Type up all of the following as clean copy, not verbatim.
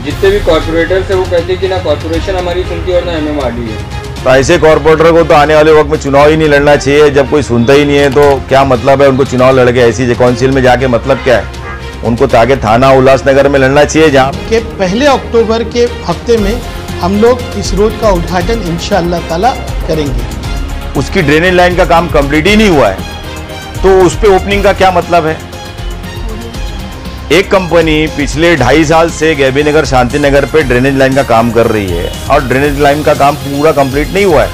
जितने भी कॉर्पोरेटर्स है वो कहते हैं कि ना कॉर्पोरेशन हमारी सुनती है और ना MMRDA है। तो ऐसे कॉर्पोरेटर को तो आने वाले वक्त में चुनाव ही नहीं लड़ना चाहिए। जब कोई सुनता ही नहीं है तो क्या मतलब है उनको चुनाव लड़ के ऐसी काउंसिल में जाके मतलब क्या है? उनको ताकि थाना उल्लासनगर में लड़ना चाहिए जहाँ के 1 अक्टूबर के हफ्ते में हम लोग इस रोड का उद्घाटन इंशाअल्लाह ताला करेंगे। उसकी ड्रेनेज लाइन का काम कंप्लीट ही नहीं हुआ है तो उस पे ओपनिंग का क्या मतलब है? एक कंपनी पिछले 2.5 साल से गैबीनगर शांतिनगर पे ड्रेनेज लाइन का काम कर रही है और ड्रेनेज लाइन का काम पूरा कंप्लीट नहीं हुआ है।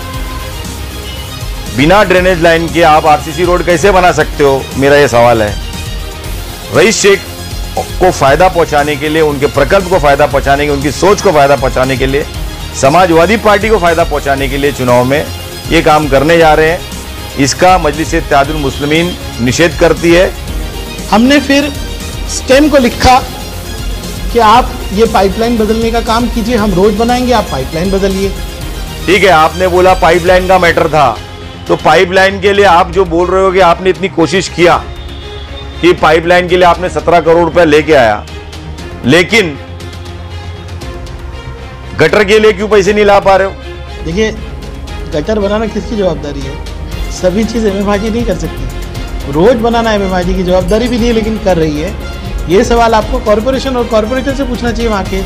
बिना ड्रेनेज लाइन के आप RCC रोड कैसे बना सकते हो? मेरा ये सवाल है। रईस शेख को फायदा पहुंचाने के लिए, उनके प्रकल्प को फायदा पहुंचाने के, उनकी सोच को फायदा पहुंचाने के लिए, समाजवादी पार्टी को फायदा पहुंचाने के लिए चुनाव में ये काम करने जा रहे हैं। इसका मजलिस-ए-इत्तेहादुल मुस्लिमीन निषेध करती है। हमने फिर स्टेम को लिखा कि आप ये पाइपलाइन बदलने का काम कीजिए, हम रोड बनाएंगे, आप पाइपलाइन बदलिए। ठीक है, आपने बोला पाइपलाइन का मैटर था तो पाइपलाइन के लिए आप जो बोल रहे हो कि आपने इतनी कोशिश किया कि पाइपलाइन के लिए आपने 17 करोड़ रुपए लेके आया, लेकिन गटर के लिए क्यों पैसे नहीं ला पा रहे हो? देखिए, गटर बनाना किसकी जवाबदारी है? सभी चीज़ MMRDA नहीं कर सकती। रोड बनाना MMRDA की जवाबदारी भी नहीं है, लेकिन कर रही है। ये सवाल आपको कॉर्पोरेशन और कॉर्पोरेटर से पूछना चाहिए। वहाँ के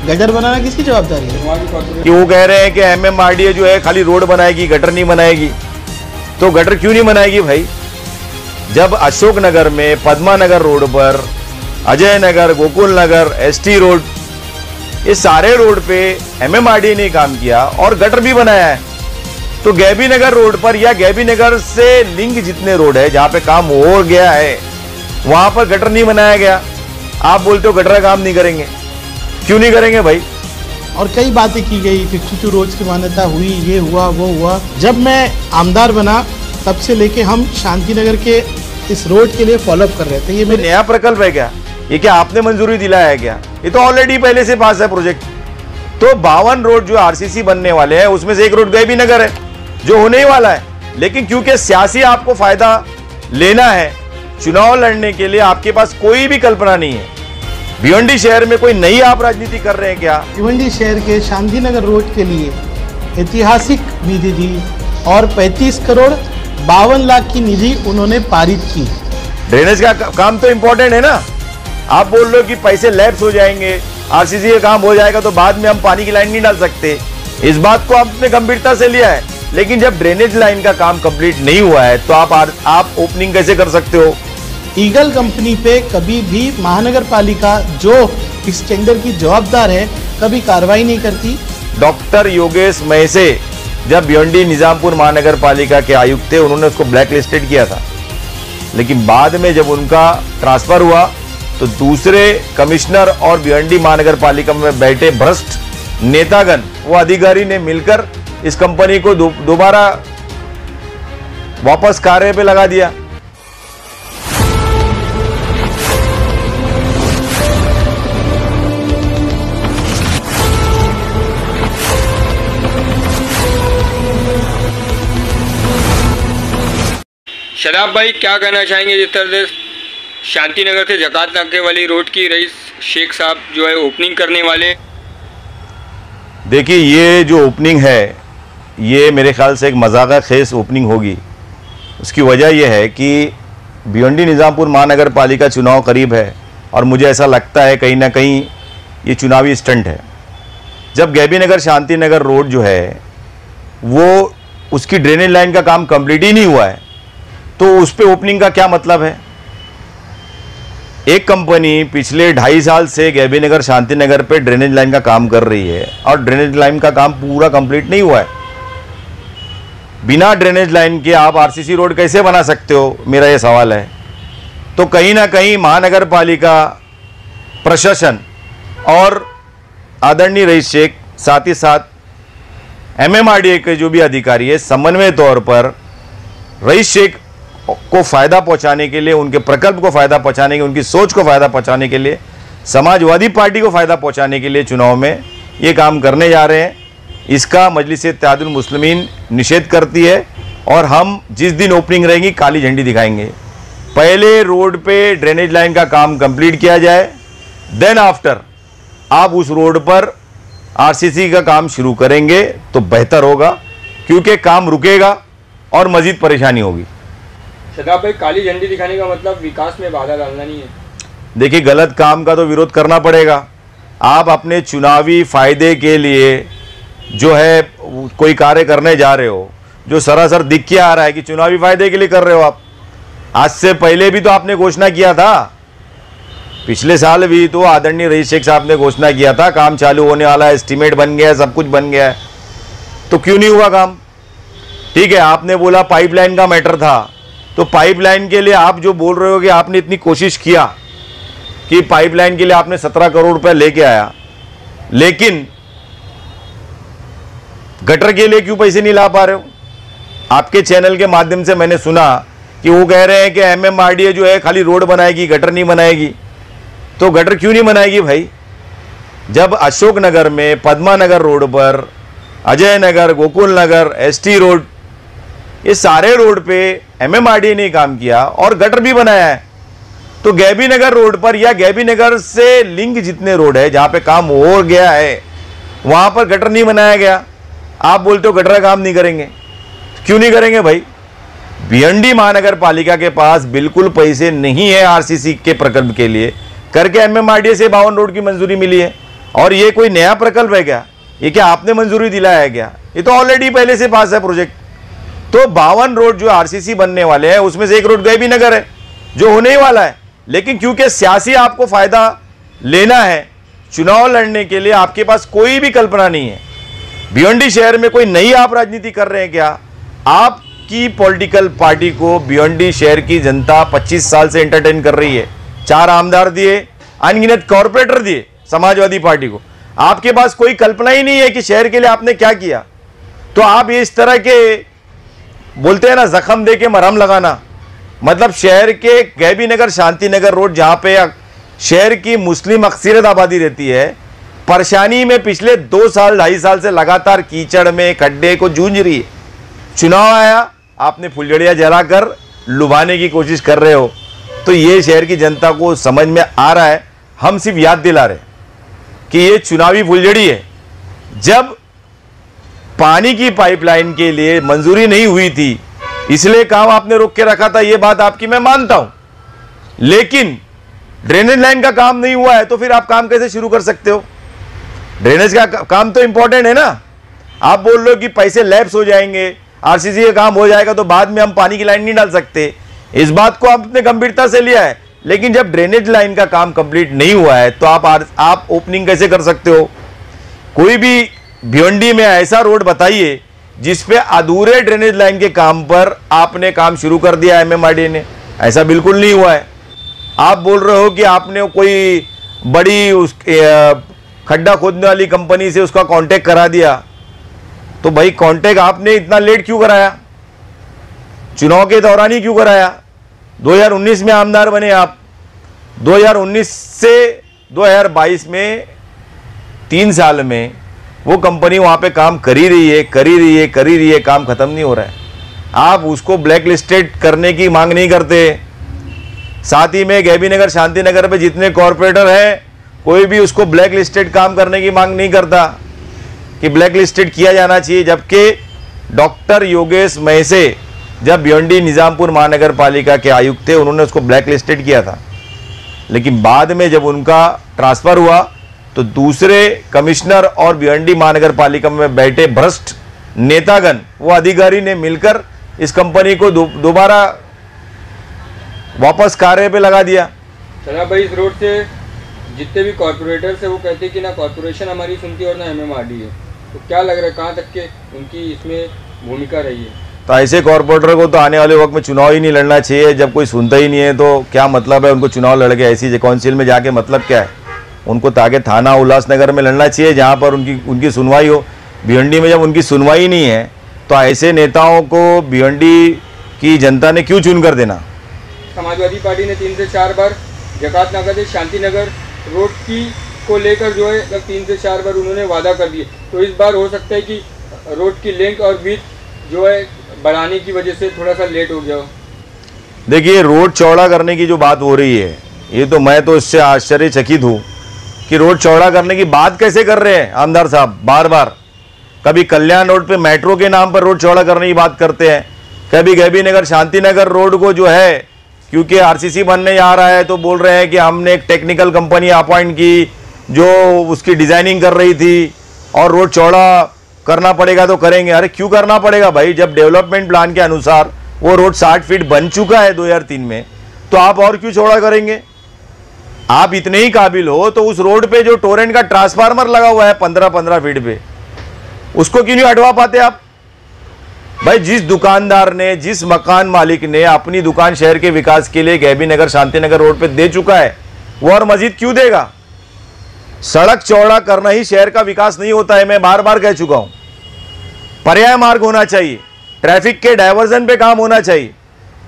गटर बनाना किसकी जवाबदारी है? कि वो कह रहे हैं कि MMRDA जो है खाली रोड बनाएगी, गटर नहीं बनाएगी। तो गटर क्यों नहीं बनाएगी भाई? जब अशोकनगर में पद्मानगर रोड पर, अजय नगर, गोकुल नगर, ST रोड, ये सारे रोड पे MMRDA ने काम किया और गटर भी बनाया है। तो गैबीनगर रोड पर या गैबीनगर से लिंक जितने रोड है जहां पे काम हो गया है वहां पर गटर नहीं बनाया गया। आप बोलते हो गटर का काम नहीं करेंगे, क्यों नहीं करेंगे भाई? और कई बातें की गई, 52 रोड्स की मान्यता हुई, ये हुआ वो हुआ। जब मैं आमदार बना तब से लेके हम शांतिनगर के इस रोड के लिए फॉलोअप कर रहे थे। ये मेरे नया प्रकल्प है क्या? ये क्या आपने मंजूरी दिलाया है क्या? ये तो ऑलरेडी पहले से पास है प्रोजेक्ट। तो 52 रोड जो RCC बनने वाले हैं उसमें से एक रोड गैबीनगर है जो होने ही वाला है। लेकिन क्योंकि सियासी आपको फायदा लेना है, चुनाव लड़ने के लिए आपके पास कोई भी कल्पना नहीं है। भिवंडी शहर में कोई नई आप राजनीति कर रहे हैं क्या? भिवंडी शहर के शांतिनगर रोड के लिए ऐतिहासिक निधि दी और 35 करोड़ 52 लाख की निधि उन्होंने पारित की। ड्रेनेज का काम तो इंपॉर्टेंट है ना। आप बोल रहे हो कि पैसे लैप्स हो जाएंगे, RCC का काम हो जाएगा तो बाद में हम पानी की लाइन नहीं डाल सकते। इस बात को आपने गंभीरता से लिया है, लेकिन जब ड्रेनेज लाइन का काम कंप्लीट नहीं हुआ है तो आप ओपनिंग कैसे कर सकते हो? ईगल कंपनी पे कभी भी महानगर पालिका जो इस टेंडर की जवाबदार है कभी कार्रवाई नहीं करती। डॉक्टर योगेश महसे जब भिवंडी निजामपुर महानगर पालिका के आयुक्त थे उन्होंने उसको ब्लैक लिस्टेड किया था, लेकिन बाद में जब उनका ट्रांसफर हुआ तो दूसरे कमिश्नर और भिवंडी महानगर पालिका में बैठे भ्रष्ट नेतागण, वो अधिकारी ने मिलकर इस कंपनी को दोबारा वापस कार्य पे लगा दिया। शदाब भाई, क्या कहना चाहेंगे जिस तरह से शांतिनगर से जकात नाके वाली रोड की रईस शेख साहब जो है ओपनिंग करने वाले? देखिए, ये जो ओपनिंग है ये मेरे ख्याल से एक मजाक खेस ओपनिंग होगी। उसकी वजह यह है कि भिवंडी निजामपुर महानगर पालिका चुनाव करीब है और मुझे ऐसा लगता है कहीं ना कहीं ये चुनावी स्टंट है। जब गैबीनगर शांतिनगर रोड जो है वो उसकी ड्रेनेज लाइन का काम कंप्लीट ही नहीं हुआ है तो उस पे ओपनिंग का क्या मतलब है? एक कंपनी पिछले 2.5 साल से गैबीनगर शांतिनगर पे ड्रेनेज लाइन का काम कर रही है और ड्रेनेज लाइन का काम पूरा कंप्लीट नहीं हुआ है। बिना ड्रेनेज लाइन के आप RCC रोड कैसे बना सकते हो? मेरा ये सवाल है। तो कहीं ना कहीं महानगर पालिका प्रशासन और आदरणीय रईस शेख, साथ ही साथ MMRDA के जो भी अधिकारी है, समन्वय तौर पर रईस शेख को फायदा पहुंचाने के लिए, उनके प्रकल्प को फायदा पहुंचाने के, उनकी सोच को फायदा पहुंचाने के लिए, समाजवादी पार्टी को फायदा पहुंचाने के लिए चुनाव में ये काम करने जा रहे हैं। इसका मजलिस-ए-इत्तेहादुल मुस्लिमीन निषेध करती है और हम जिस दिन ओपनिंग रहेगी काली झंडी दिखाएंगे। पहले रोड पे ड्रेनेज लाइन का काम कंप्लीट किया जाए, देन आफ्टर आप उस रोड पर आरसीसी का काम शुरू करेंगे तो बेहतर होगा, क्योंकि काम रुकेगा और मजीद परेशानी होगी। शदाब भाई, काली झंडी दिखाने का मतलब विकास में बाधा डालना नहीं है। देखिए, गलत काम का तो विरोध करना पड़ेगा। आप अपने चुनावी फायदे के लिए जो है कोई कार्य करने जा रहे हो, जो सरासर दिख के आ रहा है कि चुनावी फायदे के लिए कर रहे हो आप। आज से पहले भी तो आपने घोषणा किया था, पिछले साल भी तो आदरणीय रईस शेख साहब ने घोषणा किया था काम चालू होने वाला है, एस्टीमेट बन गया है, सब कुछ बन गया है, तो क्यों नहीं हुआ काम? ठीक है, आपने बोला पाइपलाइन का मैटर था, तो पाइपलाइन के लिए आप जो बोल रहे हो कि आपने इतनी कोशिश किया कि पाइपलाइन के लिए आपने 17 करोड़ रुपए लेके आया, लेकिन गटर के लिए क्यों पैसे नहीं ला पा रहे हो? आपके चैनल के माध्यम से मैंने सुना कि वो कह रहे हैं कि एमएमआरडीए जो है खाली रोड बनाएगी, गटर नहीं बनाएगी। तो गटर क्यों नहीं बनाएगी भाई? जब अशोकनगर में पद्मा नगर रोड पर, अजय नगर, गोकुल नगर, एसटी रोड, ये सारे रोड पे एमएमआरडीए ने काम किया और गटर भी बनाया है। तो गैबी नगर रोड पर या गैबी नगर से लिंक जितने रोड है जहां पे काम हो गया है, वहां पर गटर नहीं बनाया गया। आप बोलते हो गटर का काम नहीं करेंगे, क्यों नहीं करेंगे भाई? भिवंडी महानगर पालिका के पास बिल्कुल पैसे नहीं है आरसीसी के प्रकल्प के लिए, करके एमएमआरडीए से 52 रोड की मंजूरी मिली है। और ये कोई नया प्रकल्प है क्या? ये क्या आपने मंजूरी दिलाया है क्या? ये तो ऑलरेडी पहले से पास है प्रोजेक्ट। तो 52 रोड जो आरसीसी बनने वाले हैं उसमें से एक रोड गैबी नगर है जो होने ही वाला है, लेकिन क्योंकि सियासी आपको फायदा लेना है, चुनाव लड़ने के लिए आपके पास कोई भी कल्पना नहीं है। भिवंडी शहर में कोई नई आप राजनीति कर रहे हैं क्या? आपकी पॉलिटिकल पार्टी को भिवंडी शहर की जनता 25 साल से एंटरटेन कर रही है। 4 आमदार दिए, अनगिनत कॉर्पोरेटर दिए समाजवादी पार्टी को। आपके पास कोई कल्पना ही नहीं है कि शहर के लिए आपने क्या किया। तो आप ये इस तरह के बोलते हैं ना, जख्म दे के मरहम लगाना, मतलब शहर के गैबी नगर, शांति नगर रोड जहां पे शहर की मुस्लिम अक्सरियत आबादी रहती है, परेशानी में पिछले 2 साल 2.5 साल से लगातार कीचड़ में खड्डे को जूझ रही है। चुनाव आया, आपने फुलझड़ियां जलाकर लुभाने की कोशिश कर रहे हो। तो ये शहर की जनता को समझ में आ रहा है, हम सिर्फ याद दिला रहे कि ये चुनावी फुलझड़ी है। जब पानी की पाइपलाइन के लिए मंजूरी नहीं हुई थी, इसलिए काम आपने रोक के रखा था, ये बात आपकी मैं मानता हूं, लेकिन ड्रेनेज लाइन का काम नहीं हुआ है तो फिर आप काम कैसे शुरू कर सकते हो? ड्रेनेज का काम तो इंपॉर्टेंट है ना। आप बोल रहे हो कि पैसे लैप्स हो जाएंगे, आरसीसी का काम हो जाएगा तो बाद में हम पानी की लाइन नहीं डाल सकते। इस बात को आपने गंभीरता से लिया है, लेकिन जब ड्रेनेज लाइन का काम कंप्लीट नहीं हुआ है तो आप ओपनिंग कैसे कर सकते हो? कोई भी भिवंडी में ऐसा रोड बताइए जिसपे अधूरे ड्रेनेज लाइन के काम पर आपने काम शुरू कर दिया एमएमआरडीए ने। ऐसा बिल्कुल नहीं हुआ है। आप बोल रहे हो कि आपने कोई बड़ी खड्डा खोदने वाली कंपनी से उसका कांटेक्ट करा दिया, तो भाई कांटेक्ट आपने इतना लेट क्यों कराया? चुनाव के दौरान ही क्यों कराया? 2019 में आमदार बने आप, 2019 से 2022 में 3 साल में वो कंपनी वहां पे काम कर ही रही है, काम खत्म नहीं हो रहा है। आप उसको ब्लैक लिस्टेड करने की मांग नहीं करते। साथ ही में गैबी नगर, शांति नगर पे जितने कॉरपोरेटर हैं, कोई भी उसको ब्लैक लिस्टेड काम करने की मांग नहीं करता कि ब्लैक लिस्टेड किया जाना चाहिए। जबकि डॉक्टर योगेश महसे जब भिवंडी निजामपुर महानगर पालिका के आयुक्त थे, उन्होंने उसको ब्लैक लिस्टेड किया था, लेकिन बाद में जब उनका ट्रांसफर हुआ तो दूसरे कमिश्नर और भिवंडी महानगर पालिका में बैठे भ्रष्ट नेतागण, वो अधिकारी ने मिलकर इस कंपनी को दोबारा वापस कार्य पे लगा दिया। चला भाई, इस रोड से जितने भी कॉर्पोरेटर है वो कहते हैं कि ना कॉर्पोरेशन हमारी सुनती और ना एमएमआरडीए, तो क्या लग रहा है कहाँ तक के उनकी इसमें भूमिका रही है? तो ऐसे कॉर्पोरेटर को तो आने वाले वक्त में चुनाव ही नहीं लड़ना चाहिए। जब कोई सुनता ही नहीं है तो क्या मतलब है उनको चुनाव लड़ के? ऐसी काउंसिल में जाके मतलब क्या है? उनको ताकि थाना उल्लासनगर में लड़ना चाहिए जहाँ पर उनकी सुनवाई हो। भिवंडी में जब उनकी सुनवाई नहीं है तो ऐसे नेताओं को भिवंडी की जनता ने क्यों चुन कर देना? समाजवादी पार्टी ने 3 से 4 बार जकात नगर से शांति नगर रोड की को लेकर जो है 3 से 4 बार उन्होंने वादा कर दिए, तो इस बार हो सकता है कि रोड की लेंथ और विड्थ जो है बढ़ाने की वजह से थोड़ा सा लेट हो गया हो। देखिए, रोड चौड़ा करने की जो बात हो रही है, ये तो मैं तो इससे आश्चर्यचकित हूँ कि रोड चौड़ा करने की बात कैसे कर रहे हैं आमदार साहब बार बार। कभी कल्याण रोड पे मेट्रो के नाम पर रोड चौड़ा करने की बात करते हैं, कभी गैबी नगर शांति नगर रोड को जो है क्योंकि आरसीसी बनने आ रहा है तो बोल रहे हैं कि हमने एक टेक्निकल कंपनी अपॉइंट की जो उसकी डिजाइनिंग कर रही थी और रोड चौड़ा करना पड़ेगा तो करेंगे। अरे क्यों करना पड़ेगा भाई, जब डेवलपमेंट प्लान के अनुसार वो रोड 60 फीट बन चुका है 2003 में, तो आप और क्यों चौड़ा करेंगे। आप इतने ही काबिल हो तो उस रोड पे जो टोरेंट का ट्रांसफार्मर लगा हुआ है 15-15 फीट पे, उसको क्यों नहीं हटवा पाते आप भाई। जिस दुकानदार ने, जिस मकान मालिक ने अपनी दुकान शहर के विकास के लिए गैबी नगर शांति नगर रोड पे दे चुका है, वो और मजीद क्यों देगा। सड़क चौड़ा करना ही शहर का विकास नहीं होता है, मैं बार बार कह चुका हूं। पर्याय मार्ग होना चाहिए, ट्रैफिक के डायवर्जन पे काम होना चाहिए,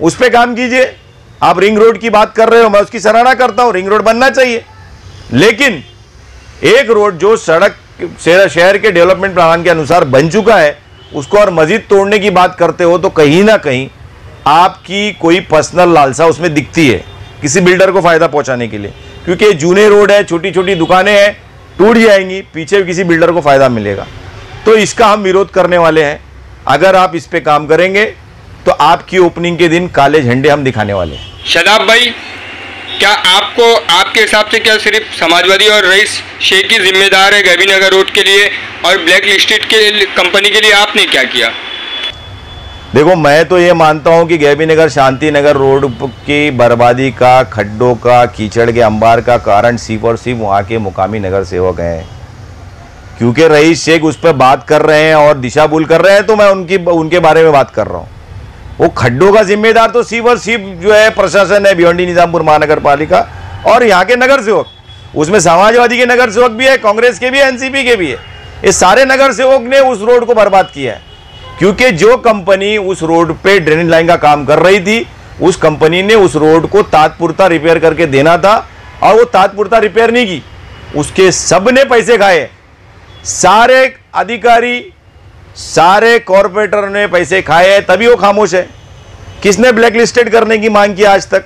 उस पे काम कीजिए। आप रिंग रोड की बात कर रहे हो, मैं उसकी सराहना करता हूं, रिंग रोड बनना चाहिए, लेकिन एक रोड जो सड़क शहर के डेवलपमेंट प्लान के अनुसार बन चुका है उसको और मजीद तोड़ने की बात करते हो तो कहीं ना कहीं आपकी कोई पर्सनल लालसा उसमें दिखती है, किसी बिल्डर को फायदा पहुंचाने के लिए। क्योंकि जूने रोड है, छोटी छोटी दुकानें हैं, टूट जाएंगी, पीछे किसी बिल्डर को फायदा मिलेगा। तो इसका हम विरोध करने वाले हैं। अगर आप इस पे काम करेंगे तो आपकी ओपनिंग के दिन काले झंडे हम दिखाने वाले हैं। शादाब भाई, क्या आपके हिसाब से क्या सिर्फ समाजवादी और रईस शेख की जिम्मेदार है गैबी नगर रोड के लिए, और ब्लैक लिस्टेड के कंपनी के लिए आपने क्या किया। देखो, मैं तो ये मानता हूं कि गैबी नगर शांति नगर रोड की बर्बादी का, खड्डों का, कीचड़ के अंबार का कारण सिर्फ और सिर्फ वहां के मुकामी नगर सेवक हैं। क्योंकि रईस शेख उस पर बात कर रहे हैं और दिशा भूल कर रहे हैं तो मैं उनके बारे में बात कर रहा हूं। वो खड्डों का जिम्मेदार तो सिर्फ और सिर्फ जो है प्रशासन है, भिवंडी निजामपुर महानगर पालिका और यहाँ के नगर सेवक। उसमें समाजवादी के नगर सेवक भी है, कांग्रेस के भी है, एनसीपी के भी है। ये सारे नगर सेवक ने उस रोड को बर्बाद किया है। क्योंकि जो कंपनी उस रोड पे ड्रेनेज लाइन का काम कर रही थी, उस कंपनी ने उस रोड को तात्पुरता रिपेयर करके देना था और वो तात्पुरता रिपेयर नहीं की, उसके सब ने पैसे खाए। सारे अधिकारी, सारे कॉरपोरेटर ने पैसे खाए हैं, तभी वो खामोश है। किसने ब्लैक लिस्टेड करने की मांग की आज तक।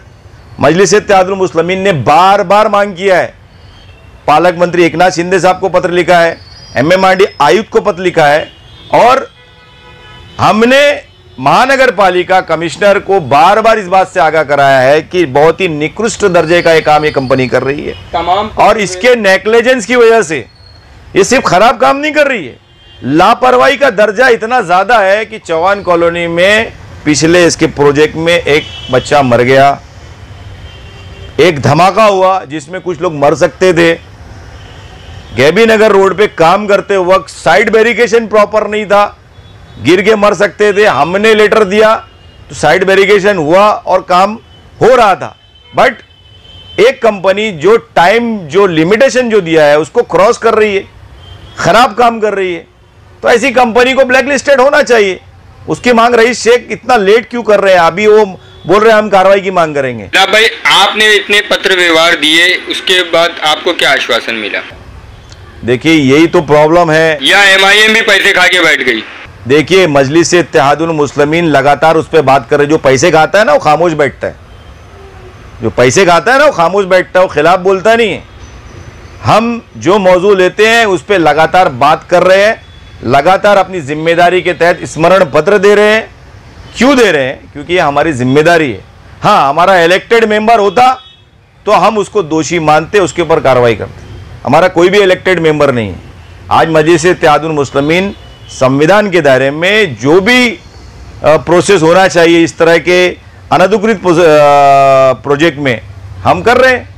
मजलिस-ए-इत्तेहादुल मुस्लिमीन ने बार बार मांग किया है। पालक मंत्री एकनाथ शिंदे साहब को पत्र लिखा है, एमएमआरडी आयुक्त को पत्र लिखा है और हमने महानगर पालिका कमिश्नर को बार बार इस बात से आगाह कराया है कि बहुत ही निकृष्ट दर्जे का ये काम ये कंपनी कर रही है तमाम, और इसके नेग्लिजेंस की वजह से ये सिर्फ खराब काम नहीं कर रही है, लापरवाही का दर्जा इतना ज्यादा है कि चौहान कॉलोनी में पिछले इसके प्रोजेक्ट में एक बच्चा मर गया, एक धमाका हुआ जिसमें कुछ लोग मर सकते थे। गैबी नगर रोड पे काम करते वक्त साइड बैरिकेशन प्रॉपर नहीं था, गिर के मर सकते थे। हमने लेटर दिया तो साइड बैरिकेशन हुआ और काम हो रहा था। बट एक कंपनी जो टाइम, जो लिमिटेशन जो दिया है उसको क्रॉस कर रही है, खराब काम कर रही है, तो ऐसी कंपनी को ब्लैक लिस्टेड होना चाहिए। उसकी मांग रईस शेख इतना लेट क्यों कर रहे हैं। अभी वो बोल रहे हैं हम कार्रवाई की मांग करेंगे। भाई, आपने इतने पत्र व्यवहार दिए, उसके बाद आपको क्या आश्वासन मिला। देखिए, यही तो प्रॉब्लम है। या एमआईएम भी पैसे खा के बैठ गई। देखिए, मजलिस-ए-इत्तेहादुल मुस्लिमीन लगातार उस पर बात कर रहे। जो पैसे खाता है ना वो खामोश बैठता है, जो पैसे खाता है ना वो खामोश बैठता है, वो खिलाफ बोलता नहीं है। हम जो मौजू लेते हैं उस पर लगातार बात कर रहे हैं, लगातार अपनी जिम्मेदारी के तहत स्मरण पत्र दे रहे हैं। क्यों दे रहे हैं? क्योंकि ये हमारी जिम्मेदारी है। हाँ, हमारा इलेक्टेड मेंबर होता तो हम उसको दोषी मानते, उसके ऊपर कार्रवाई करते। हमारा कोई भी इलेक्टेड मेंबर नहीं है। आज मजलिस-ए-इत्तेहादुल मुस्लिमीन संविधान के दायरे में जो भी प्रोसेस होना चाहिए इस तरह के अनधिकृत प्रोजेक्ट में हम कर रहे हैं।